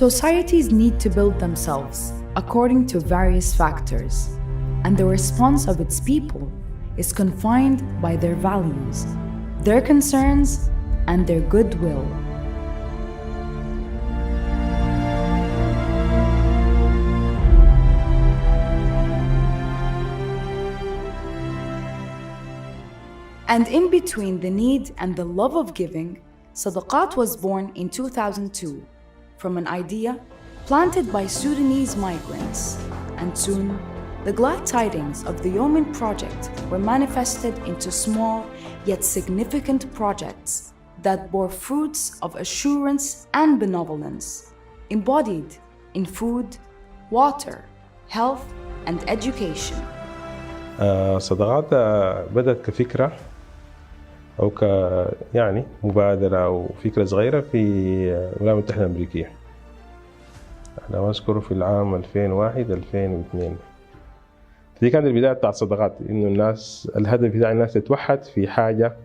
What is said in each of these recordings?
Societies need to build themselves according to various factors, and the response of its people is confined by their values, their concerns, and their goodwill. And in between the need and the love of giving, Sadagaat was born in 2002 from an idea planted by Sudanese migrants, and soon the glad tidings of the Yemen project were manifested into small yet significant projects that bore fruits of assurance and benevolence, embodied in food, water, health, and education. صداقات بدأت كفكرة أو يعني مبادرة أو فكرة صغيرة في الولايات المتحدة الأمريكية. أنا أذكر في العام 2001-2002. دي كانت البداية بتاعت صداقات، إنه الناس الهدف بتاع الناس تتوحد في حاجة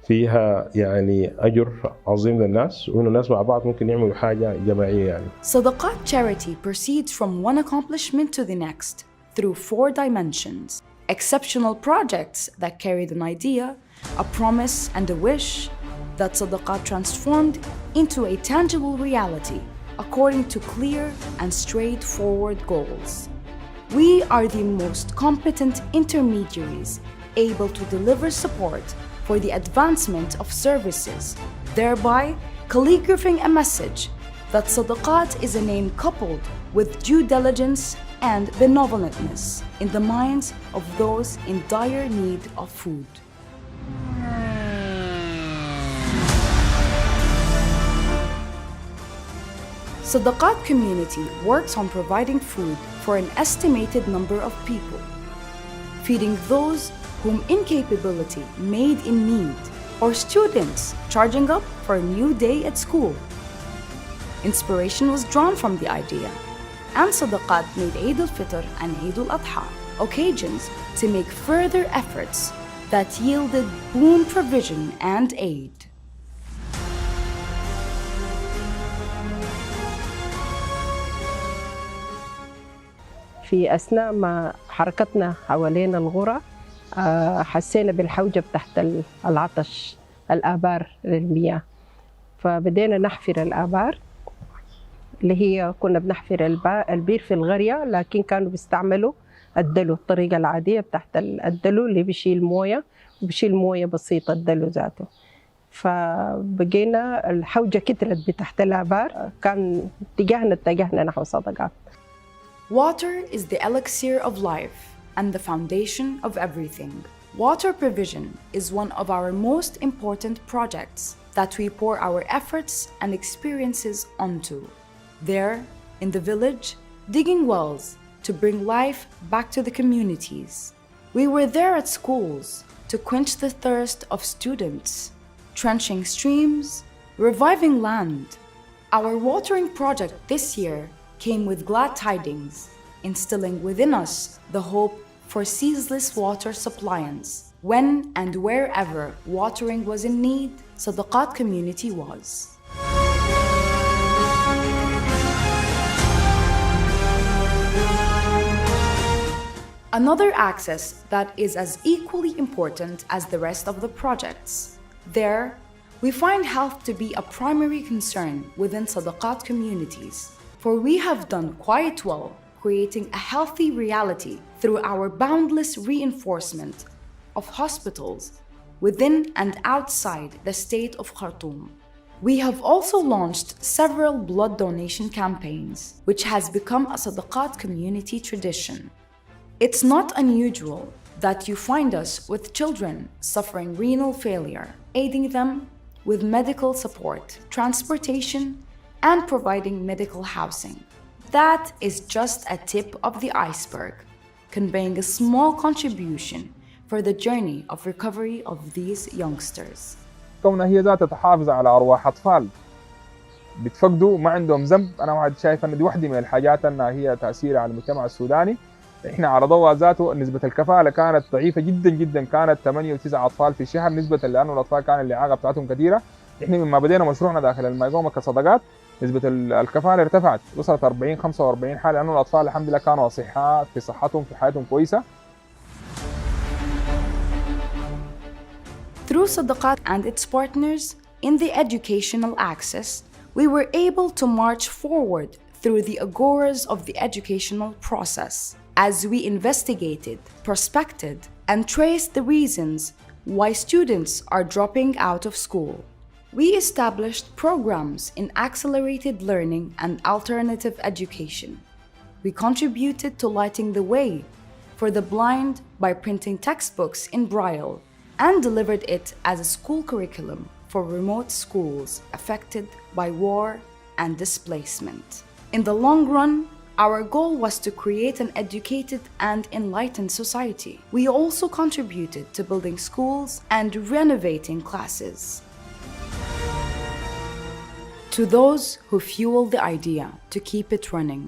فيها يعني أجر عظيم للناس، وإنه الناس مع بعض ممكن يعملوا حاجة جماعية يعني. Sadagaat charity proceeds from one accomplishment to the next through 4 dimensions. Exceptional projects that carried an idea, a promise, and a wish that Sadagaat transformed into a tangible reality according to clear and straightforward goals. We are the most competent intermediaries able to deliver support for the advancement of services, thereby calligraphing a message that Sadagaat is a name coupled with due diligence and benevolentness in the minds of those in dire need of food. Sadagaat community works on providing food for an estimated number of people, feeding those whom incapability made in need, or students charging up for a new day at school. Inspiration was drawn from the idea, and Sadagaat made Eid al-Fitr and Eid al-Adha occasions to make further efforts that yielded boon provision and aid. في أثناء ما حركتنا حوالين الغرة حسينا بالحوجة تحت العطش، الآبار للمياه، فبدينا نحفر الآبار اللي هي كنا بنحفر البير في القرية، لكن كانوا بيستعملوا الدلو، الطريقة العادية تحت الدلو اللي بيشيل موية وبيشيل موية بسيطة الدلو ذاته. فبقينا الحوجة كترت بتحت الآبار، كان اتجهنا نحو صدقات. Water is the elixir of life and the foundation of everything. Water provision is one of our most important projects that we pour our efforts and experiences onto. There, in the village, digging wells to bring life back to the communities. We were there at schools to quench the thirst of students, trenching streams, reviving land. Our watering project this year came with glad tidings, instilling within us the hope for ceaseless water suppliance. When and wherever watering was in need, Sadagaat community was. Another axis that is as equally important as the rest of the projects. There, we find health to be a primary concern within Sadagaat communities, for we have done quite well creating a healthy reality through our boundless reinforcement of hospitals within and outside the state of Khartoum. We have also launched several blood donation campaigns, which has become a Sadagaat community tradition. It's not unusual that you find us with children suffering renal failure, aiding them with medical support, transportation, and providing medical housing. That is just a tip of the iceberg, conveying a small contribution for the journey of recovery of these youngsters. كونها هي ذاتها تحافظ على أرواح أطفال بتفقدوا ما عندهم ذنب، أنا واحد شايف أن دي واحدة من الحاجات أنها هي تأثير على المجتمع السوداني. إحنا على ضوء ذاته نسبة الكفاءة كانت ضعيفة جدا جدا، كانت 8 و9 أطفال في الشهر، نسبة لأنه الأطفال كان الإعاقة بتاعتهم كثيرة. احنا مما بدينا مشروعنا داخل الميقومه كصدقات نسبه الكفاله ارتفعت، وصلت 40 45 حاله، لانه الاطفال الحمد لله كانوا اصحاء في صحتهم في حياتهم كويسه. Through Sadagaat and its partners in the educational access, we were able to march forward through the agoras of the educational process as we investigated, prospected, and traced the reasons why students are dropping out of school. We established programs in accelerated learning and alternative education. We contributed to lighting the way for the blind by printing textbooks in Braille and delivered it as a school curriculum for remote schools affected by war and displacement. In the long run, our goal was to create an educated and enlightened society. We also contributed to building schools and renovating classes. To those who fuel the idea to keep it running,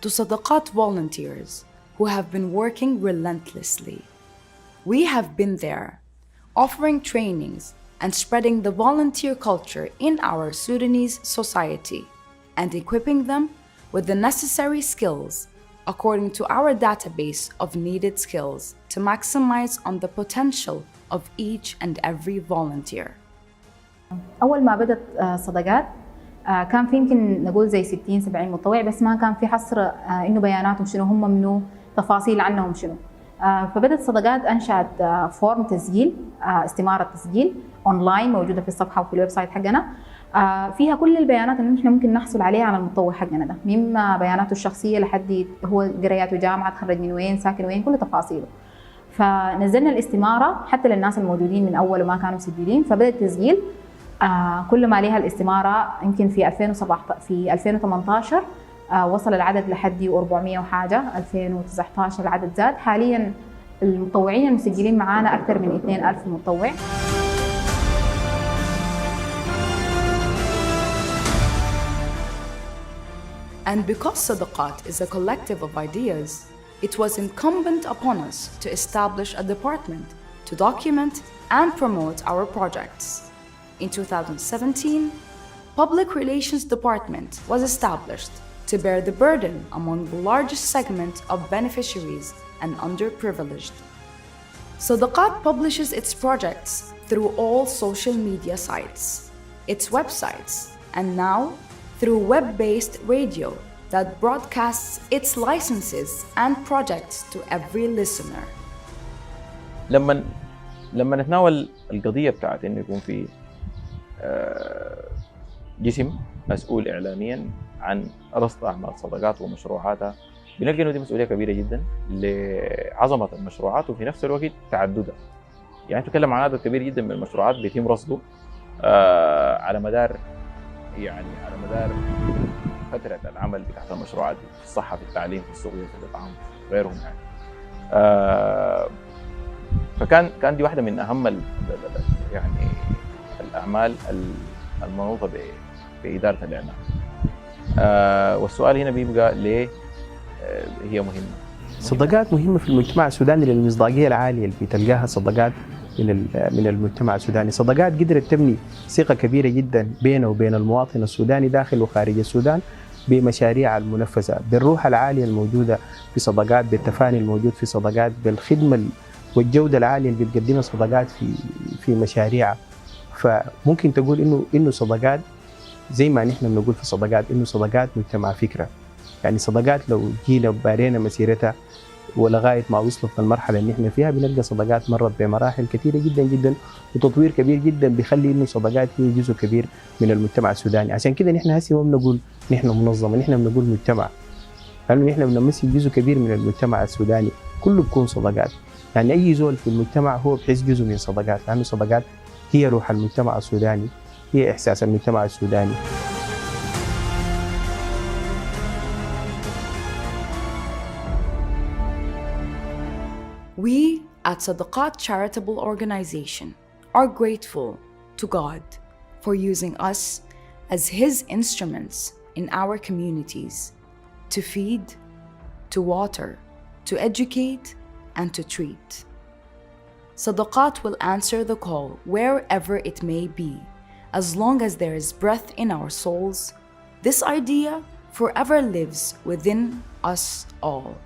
to Sadagaat volunteers who have been working relentlessly, we have been there, offering trainings and spreading the volunteer culture in our Sudanese society and equipping them with the necessary skills according to our database of needed skills to maximize on the potential of each and every volunteer. أول ما بدت صدقات كان في يمكن نقول زي 60 70 متطوع، بس ما كان في حصر إنه بياناتهم شنو، هم منو، تفاصيل عنهم شنو. فبدت صدقات أنشأت فورم تسجيل، استمارة تسجيل أونلاين موجودة في الصفحة وفي الويب سايت حقنا، فيها كل البيانات اللي نحن ممكن نحصل عليها على المتطوع حقنا ده، مما بياناته الشخصية لحد هو قراياته جامعة، تخرج من وين، ساكن وين، كل تفاصيله. فنزلنا الاستمارة حتى للناس الموجودين من أول وما كانوا مسجلين، فبدأ التسجيل كل ما عليها الاستمارة. يمكن في 2018 وصل العدد لحد 400 وحاجة، 2019 العدد زاد. حاليا المتطوعين المسجلين معانا أكثر من 2000 متطوع. And because Sadagaat is a collective of ideas, it was incumbent upon us to establish a department to document and promote our projects. In 2017, Public Relations Department was established to bear the burden among the largest segment of beneficiaries and underprivileged. Sadagaat publishes its projects through all social media sites, its websites, and now through web-based radio that broadcasts its licenses and projects to every listener. لما نتناول القضية بتاعت إنه يكون في جسم مسؤول إعلاميا عن رصد أعمال صدقات ومشروعاتها، بنلقى إنه دي مسؤولية كبيرة جدا لعظمة المشروعات وفي نفس الوقت تعددها. يعني نتكلم عن عدد كبير جدا من المشروعات بيتم رصده على مدار فترة العمل بتاعت المشروعات دي، في الصحة، في التعليم، في السوق، في الإطعام، غيرهم يعني. فكان دي واحدة من أهم يعني الأعمال المنوطة بإدارة الإعلام. والسؤال هنا بيبقى ليه هي مهمة؟ صدقات مهمة في المجتمع السوداني للمصداقية العالية اللي بتلقاها صدقات من المجتمع السوداني. صدقات قدرت تبني ثقة كبيرة جدا بينه وبين المواطن السوداني داخل وخارج السودان بمشاريع المنفذة، بالروح العالية الموجودة في صدقات، بالتفاني الموجود في صدقات، بالخدمة والجودة العالية اللي بتقدمها صدقات في مشاريعها. فممكن تقول إنه صدقات زي ما نحن بنقول في صدقات إنه صدقات مجتمع فكرة. يعني صدقات لو جينا بارينا مسيرتها ولغاية ما وصلت للمرحلة اللي نحن فيها، بنلقى صدقات مرت بمراحل كثيرة جدا جدا وتطوير كبير جدا بيخلي إنه صدقات هي جزء كبير من المجتمع السوداني. عشان كده نحن هسه ما بنقول نحن منظمة، نحن بنقول مجتمع، لأنه نحن بنمثل جزء كبير من المجتمع السوداني كله بكون صدقات. يعني أي زول في المجتمع هو بحس جزء من صدقات، لأنه صدقات هي روح المجتمع السوداني، هي إحساس المجتمع السوداني. We at Sadagaat Charitable Organization are grateful to God for using us as His instruments in our communities to feed, to water, to educate, and to treat. Sadagaat will answer the call wherever it may be, as long as there is breath in our souls, this idea forever lives within us all.